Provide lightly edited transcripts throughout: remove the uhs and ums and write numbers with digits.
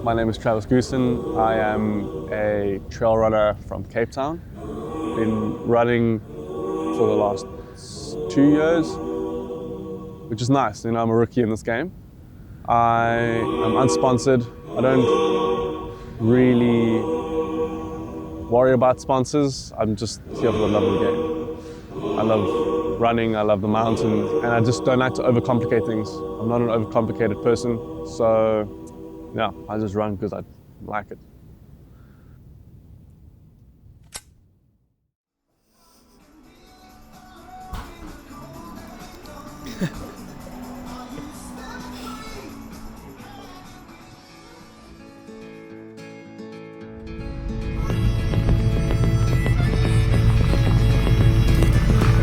My name is Travis Goosen. I am a trail runner from Cape Town. Been running for the last 2 years, which is nice. I'm a rookie in this game. I am unsponsored. I don't really worry about sponsors. I'm just here for the love of the game. I love running, I love the mountains, and I just don't like to overcomplicate things. I'm not an overcomplicated person, so yeah, I just run because I like it.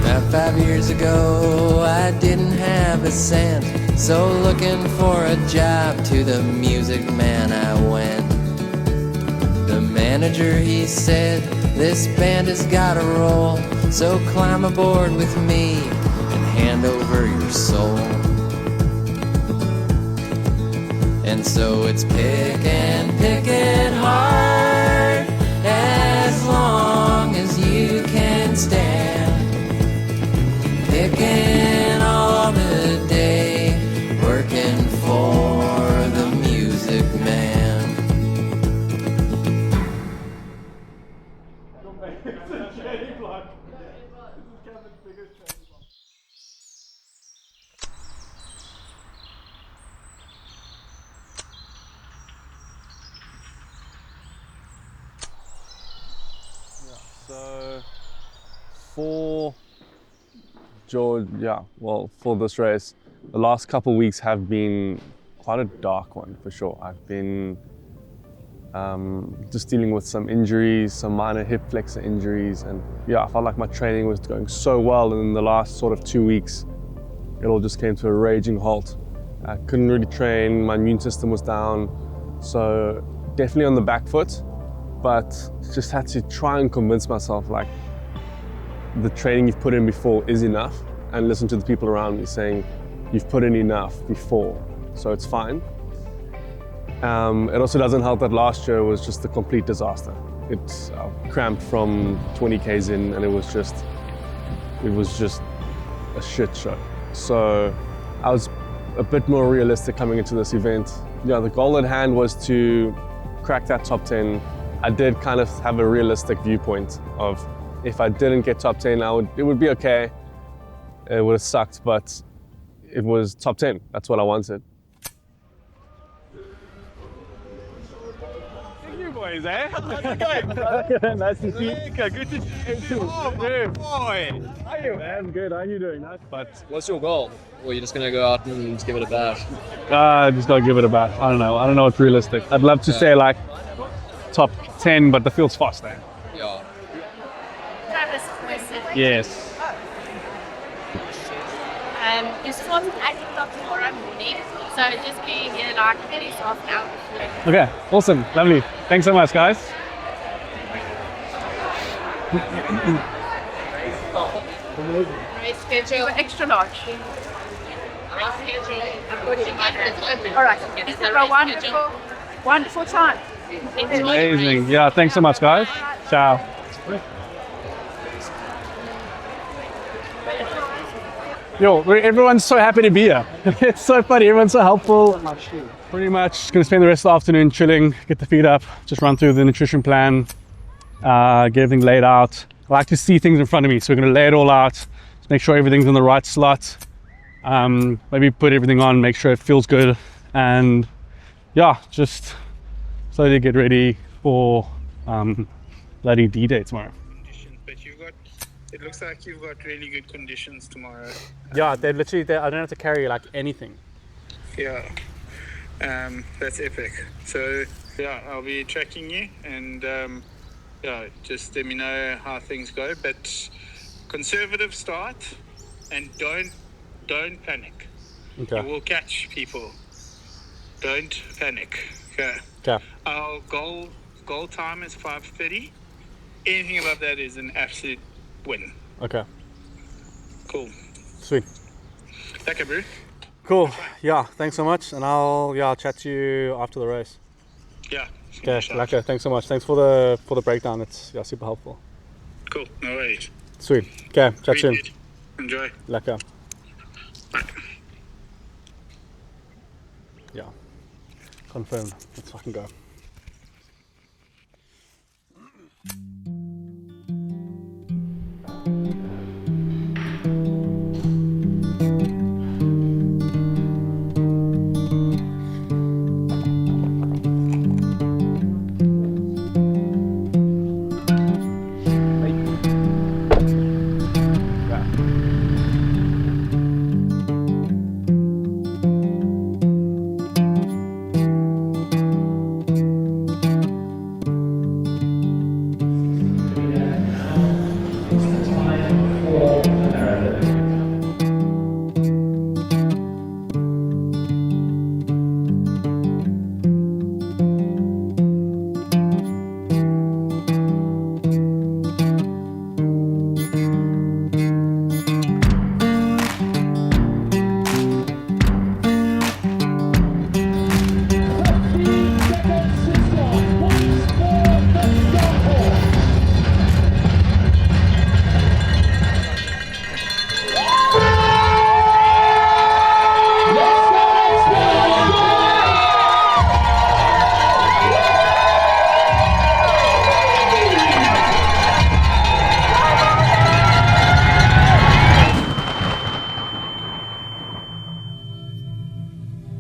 About 5 years ago, I didn't have a cent, so looking for a job to the Music Man I went. The manager, he said, this band has got a roll, so climb aboard with me and hand over your soul. And so it's pick it hard, as long as you can stand. Picking all the day, working for the Music Man. So for for this race, the last couple of weeks have been quite a dark one for sure. I've been just dealing with some injuries, some minor hip flexor injuries, and I felt like my training was going so well, and in the last sort of 2 weeks, it all just came to a raging halt. I couldn't really train, my immune system was down, so definitely on the back foot, but just had to try and convince myself like the training you've put in before is enough, and listen to the people around me saying you've put in enough before, so it's fine. It also doesn't help that last year was just a complete disaster. It cramped from 20 Ks in, and it was just a shit show. So I was a bit more realistic coming into this event. The goal at hand was to crack that top 10. I did kind of have a realistic viewpoint of if I didn't get top 10, it would be okay. It would have sucked, but it was top 10. That's what I wanted. You boys, eh? How's it going? Nice to see you. Good to see you too. Oh, my boy. How are you, man? Good. How are you doing? Nice. But what's your goal? Or are you just going to go out and just give it a bash? Just gotta give it a bash. I don't know. I don't know what's realistic. I'd love to say like top 10, but the field's fast there. Yeah. Yes. You're supposed to act up tomorrow morning, so just be here like at least half an hour before. Okay, awesome, lovely. Thanks so much, guys. Race schedule extra large. All right, have a wonderful time. Amazing. Yeah, thanks so much, guys. Ciao. Yo, everyone's so happy to be here. It's so funny, everyone's so helpful. Pretty much gonna spend the rest of the afternoon chilling, get the feet up, just run through the nutrition plan, get everything laid out. I like to see things in front of me, so we're gonna lay it all out, just make sure everything's in the right slot, maybe put everything on, make sure it feels good, and just slowly get ready for bloody D-Day tomorrow. But it looks like you've got really good conditions tomorrow. Yeah, I don't have to carry like anything. Yeah, that's epic. So I'll be tracking you, and just let me know how things go. But conservative start, and don't panic. Okay. You will catch people. Don't panic. Okay. Our goal time is 5:30. Anything above that is an absolute win. Okay. Cool. Sweet. Okay, bro. Cool. Yeah, thanks so much, and I'll chat to you after the race. Yeah. Okay, Shout. lekker. Thanks so much. Thanks for the breakdown. It's super helpful. Cool. No worries. Sweet. Okay, chat soon. Appreciate it. Enjoy. Lekker. Bye. Yeah. Confirmed. Let's fucking go.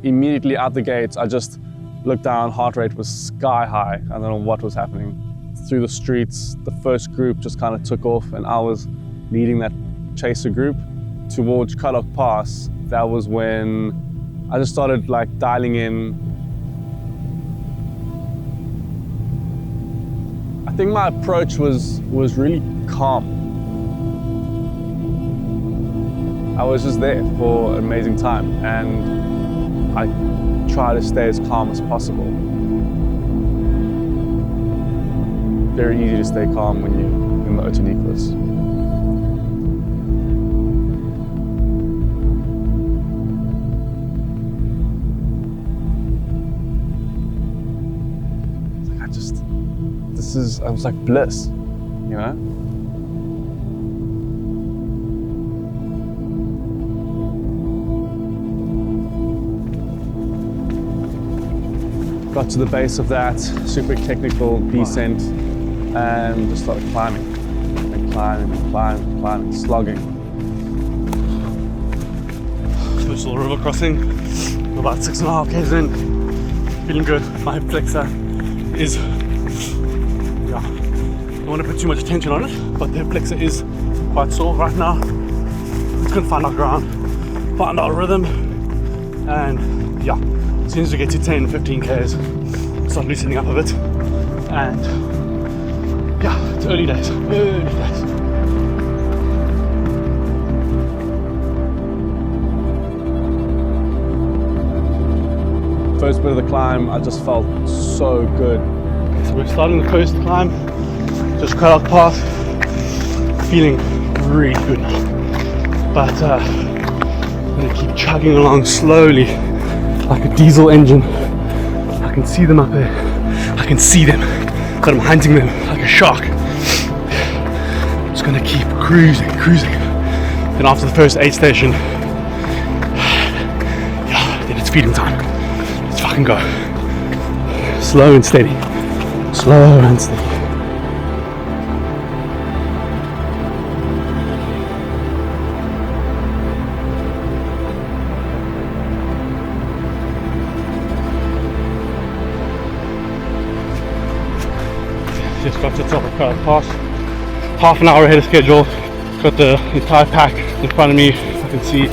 Immediately out the gates, I just looked down, heart rate was sky high. I don't know what was happening. Through the streets, the first group just kind of took off and I was leading that chaser group towards Cutlock Pass. That was when I just started like dialing in. I think my approach was really calm. I was just there for an amazing time and I try to stay as calm as possible. Very easy to stay calm when you're in the Outeniquas. I was like bliss, you know? Got to the base of that super technical descent and just started climbing and climbing, slogging. First little river crossing, about 6.5 k's in, feeling good. My hip flexor is, yeah, I don't want to put too much attention on it, but the hip flexor is quite sore right now. It's gonna find our ground, find our rhythm, and yeah, as soon as we get to 10, 15 k's, start loosening up a bit, and yeah, it's early days. First bit of the climb, I just felt so good. So we're starting the coast climb, just Cutlock Pass, feeling really good now. But I'm gonna keep chugging along slowly, like a diesel engine. I can see them up there. I can see them, but I'm hunting them like a shark. Just gonna keep cruising. Then after the first aid station, yeah, then it's feeding time. Let's fucking go. Slow and steady. Slow and steady. Just got to the top of Cutlock Pass. Half an hour ahead of schedule. Got the entire pack in front of me. I can see,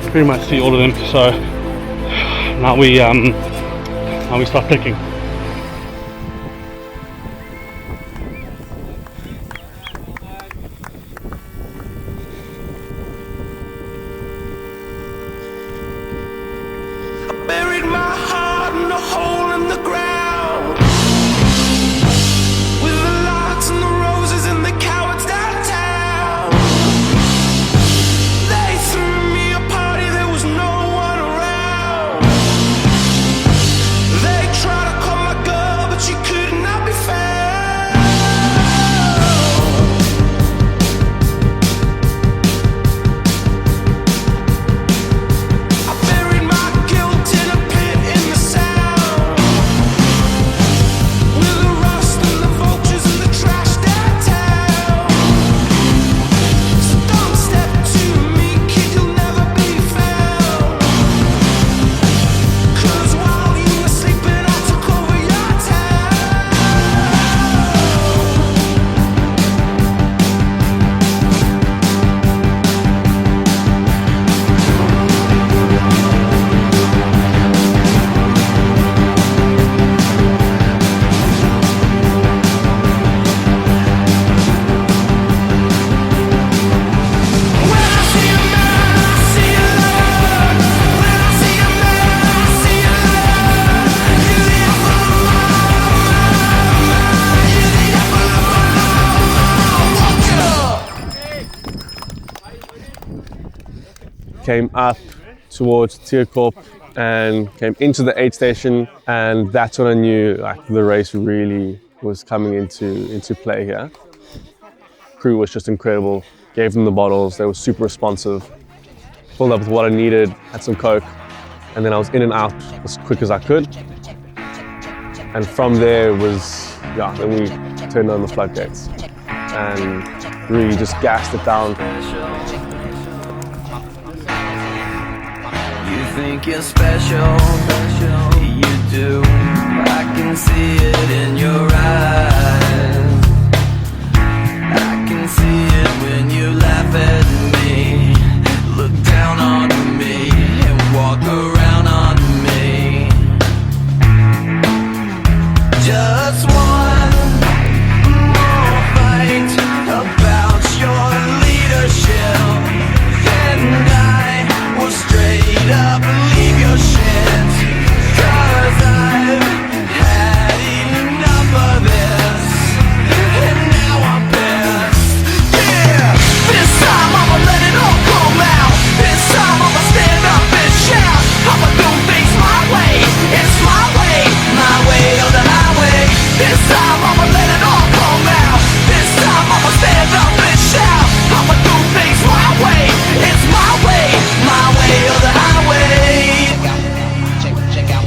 pretty much see all of them. So now we start picking. Buried my heart in a hole in the ground, with the lights and the roses and the cowards downtown. They threw me a party, there was no one around. They tried to call came up towards Tierkorp and came into the aid station, and that's when I knew like the race really was coming into play here. Crew was just incredible. Gave them the bottles, they were super responsive. Filled up with what I needed, had some Coke, and then I was in and out as quick as I could. And from there was, then we turned on the floodgates and really just gassed it down. You think you're special, you do. I can see it in your eyes. I can see it when you laugh at me, look down on me, and walk around on me. Just one more fight about your leadership, and I will straight up leave your shit, 'cause I've had enough of this, and now I'm pissed. Yeah, this time I'ma let it all come out. This time I'ma stand up and shout. I'ma do things my way. It's my way or the highway. This time I'ma let it all come out. This time I'ma stand up and shout. I'ma do things my way. It's my way or the highway. Check out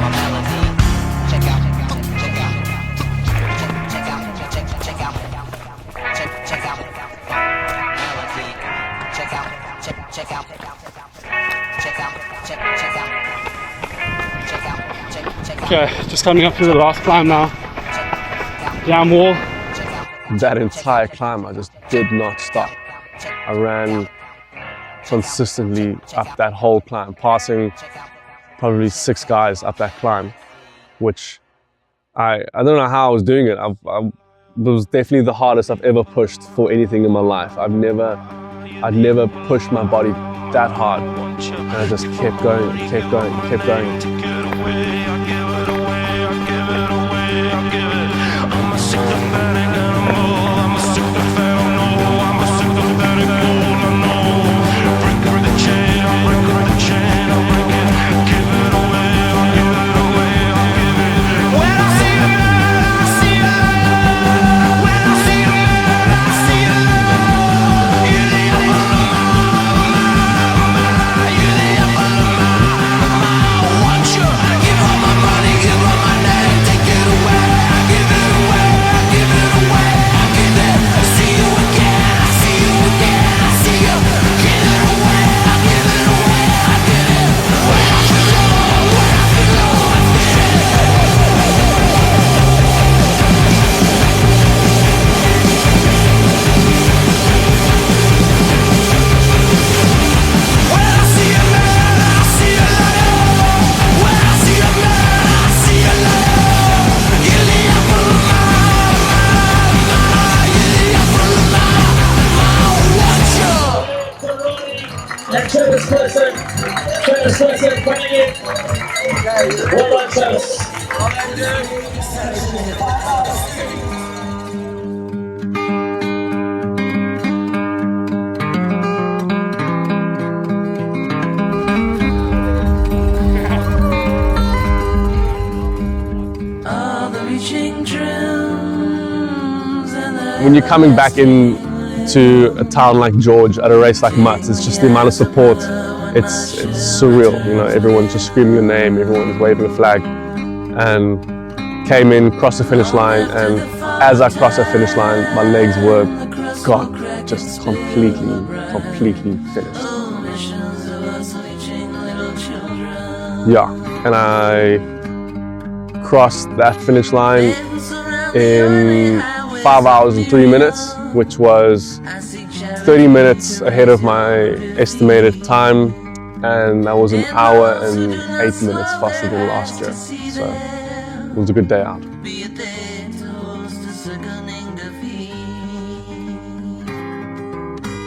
my melody. Check out my melody. Okay, just coming up to the last climb now. Down wall. That entire climb, I just did not stop. I ran consistently up that whole climb, passing probably 6 guys up that climb, which I don't know how I was doing it. It was definitely the hardest I've ever pushed for anything in my life. I'd never pushed my body that hard, and I just kept going, kept going, kept going. First person coming in. Well done, fellas. When you're coming back in to a town like George at a race like Mutts, it's just the amount of support. It's surreal, you know, everyone's just screaming your name, everyone's waving a flag. And came in, crossed the finish line, and as I crossed the finish line, my legs were gone, just completely finished. Yeah, and I crossed that finish line in 5 hours and 3 minutes, which was 30 minutes ahead of my estimated time, and that was 1 hour and 8 minutes faster than last year. So it was a good day out.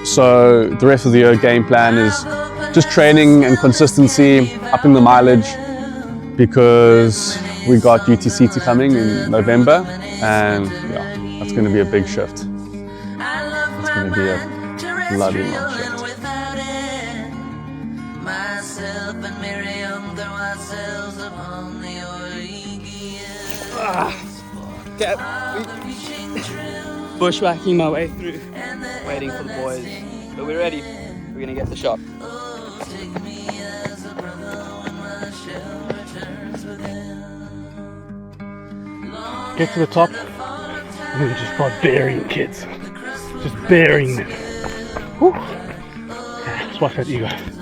So the rest of the year game plan is just training and consistency, upping the mileage, because we got UTC coming in November, and yeah, that's going to be a big shift. It's going to be a bloody long shift. myself and Miriam throw ourselves upon the Bushwhacking my way through, waiting for the boys. But we're ready. We're gonna get the shot. Get to the top and then just start burying kids. Just burying them. Whew. Let's watch that ego.